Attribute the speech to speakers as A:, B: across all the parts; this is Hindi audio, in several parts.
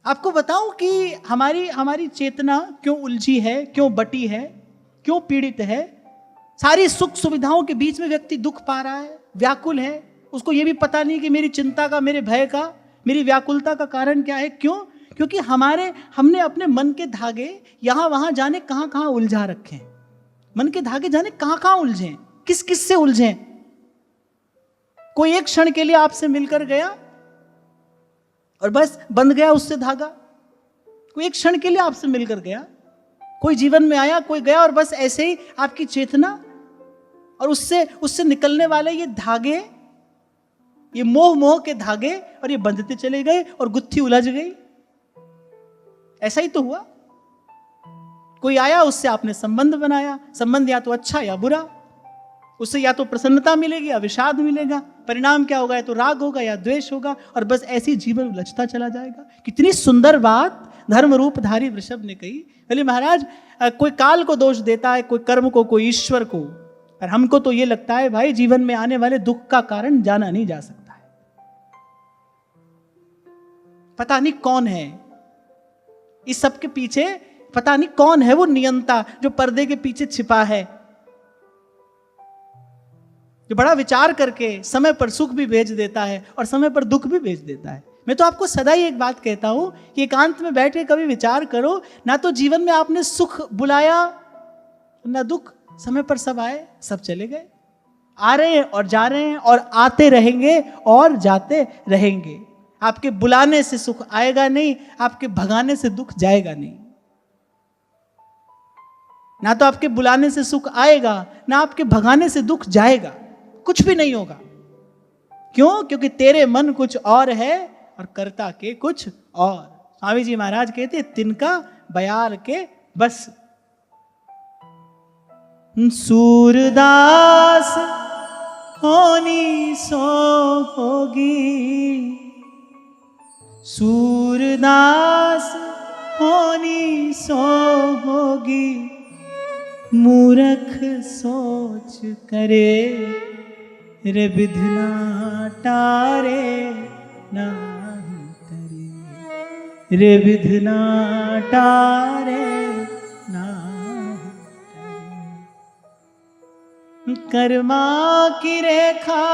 A: आपको बताऊं कि हमारी हमारी चेतना क्यों उलझी है, क्यों बटी है, क्यों पीड़ित है। सारी सुख सुविधाओं के बीच में व्यक्ति दुख पा रहा है, व्याकुल है। उसको ये भी पता नहीं कि मेरी चिंता का, मेरे भय का, मेरी व्याकुलता का कारण क्या है। क्यों? क्योंकि हमने अपने मन के धागे यहां वहां जाने कहां कहां उलझा रखे हैं। मन के धागे जाने कहां कहां उलझे, किस किस से उलझे। कोई एक क्षण के लिए आपसे मिलकर गया और बस बंध गया उससे धागा। कोई एक क्षण के लिए आपसे मिलकर गया, कोई जीवन में आया, कोई गया, और बस ऐसे ही आपकी चेतना और उससे निकलने वाले ये धागे, ये मोह के धागे, और ये बंधते चले गए और गुत्थी उलझ गई। ऐसा ही तो हुआ। कोई आया, उससे आपने संबंध बनाया, संबंध या तो अच्छा या बुरा, उससे या तो प्रसन्नता मिलेगी या विषाद मिलेगा। परिणाम क्या होगा? या तो राग होगा या द्वेष होगा, और बस ऐसे ही जीवन उलझता चला जाएगा। कितनी सुंदर बात धर्म रूपधारी वृषभ ने कही। बोले महाराज, कोई काल को दोष देता है, कोई कर्म को, कोई ईश्वर को, और हमको तो ये लगता है भाई जीवन में आने वाले दुख का कारण जाना नहीं जा सकता है। पता नहीं कौन है इस सब के पीछे, पता नहीं कौन है वो नियंता जो पर्दे के पीछे छिपा है, जो बड़ा विचार करके समय पर सुख भी भेज देता है और समय पर दुख भी भेज देता है। मैं तो आपको सदा ही एक बात कहता हूं कि एकांत में बैठ के कभी विचार करो, ना तो जीवन में आपने सुख बुलाया ना दुख। समय पर सब आए, सब चले गए, आ रहे हैं और जा रहे हैं और आते रहेंगे और जाते रहेंगे। आपके बुलाने से सुख आएगा नहीं, आपके भगाने से दुख जाएगा नहीं। ना तो आपके बुलाने से सुख आएगा, ना आपके भगाने से दुख जाएगा। कुछ भी नहीं होगा। क्यों? क्योंकि तेरे मन कुछ और है और कर्ता के कुछ और। स्वामी जी महाराज कहते तिनका बयार के बस। सूरदास होनी सो होगी, सूरदास होनी सो होगी, मूर्ख सोच करे रे विधना टारे नाही तरे, रे विधना टारे नाही तरे। कर्मा की रेखा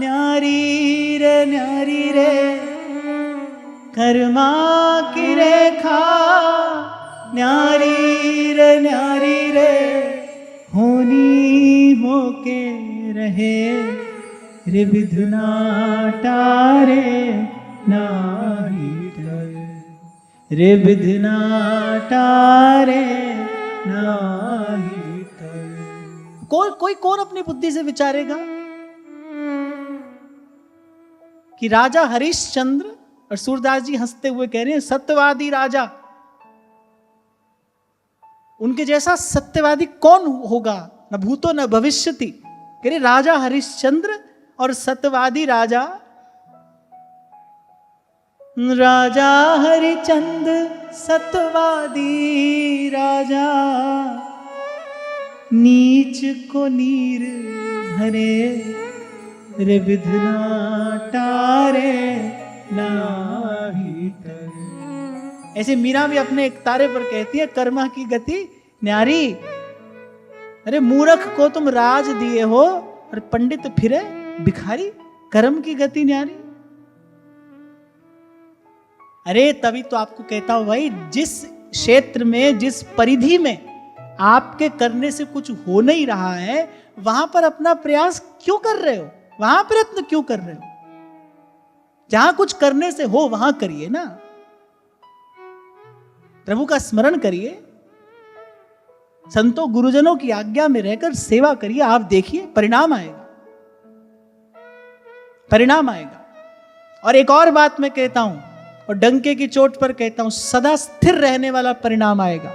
A: न्यारी रे न्यारी रे, कर्मा की रेखा न्यारी रे न्यारी रे, होनी होके रहे रे विधना टारे नाही तरे, रे विधना टारे नाही तरे। कोई कौन अपनी बुद्धि से विचारेगा कि राजा हरिश्चंद्र, और सूरदास जी हंसते हुए कह रहे हैं सत्यवादी राजा, उनके जैसा सत्यवादी कौन होगा? न भूतो न भविष्यति। कह रहे राजा हरिश्चंद्र और सत्यवादी राजा। राजा हरिचंद्र सत्यवादी राजा, नीच को नीर भरे रे विधना टारे नाही तरे। ऐसे मीरा भी अपने एक तारे पर कहती है कर्मा की गति न्यारी। अरे मूर्ख को तुम राज दिए हो और पंडित फिरे भिखारी, कर्म की गति न्यारी। अरे तभी तो आपको कहता हूं भाई, जिस क्षेत्र में, जिस परिधि में आपके करने से कुछ हो नहीं रहा है, वहां पर अपना प्रयास क्यों कर रहे हो? वहां प्रयत्न क्यों कर रहे हो? जहां कुछ करने से हो वहां करिए ना। प्रभु का स्मरण करिए, संतों गुरुजनों की आज्ञा में रहकर सेवा करिए। आप देखिए परिणाम आएगा, परिणाम आएगा। और एक और बात मैं कहता हूं, और डंके की चोट पर कहता हूं, सदा स्थिर रहने वाला परिणाम आएगा।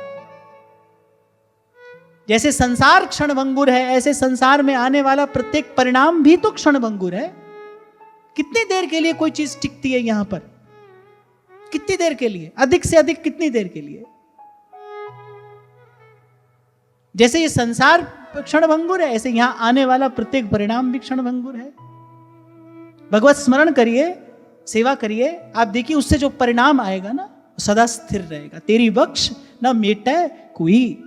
A: जैसे संसार क्षणभंगुर है, ऐसे संसार में आने वाला प्रत्येक परिणाम भी तो क्षणभंगुर है। कितनी देर के लिए कोई चीज टिकती है यहां पर? कितनी देर के लिए? अधिक से अधिक कितनी देर के लिए? जैसे ये संसार क्षणभंगुर है, ऐसे यहां आने वाला प्रत्येक परिणाम भी क्षणभंगुर है। भगवत स्मरण करिए, सेवा करिए, आप देखिए उससे जो परिणाम आएगा ना सदा स्थिर रहेगा। तेरी बख्श न मेटे कोई।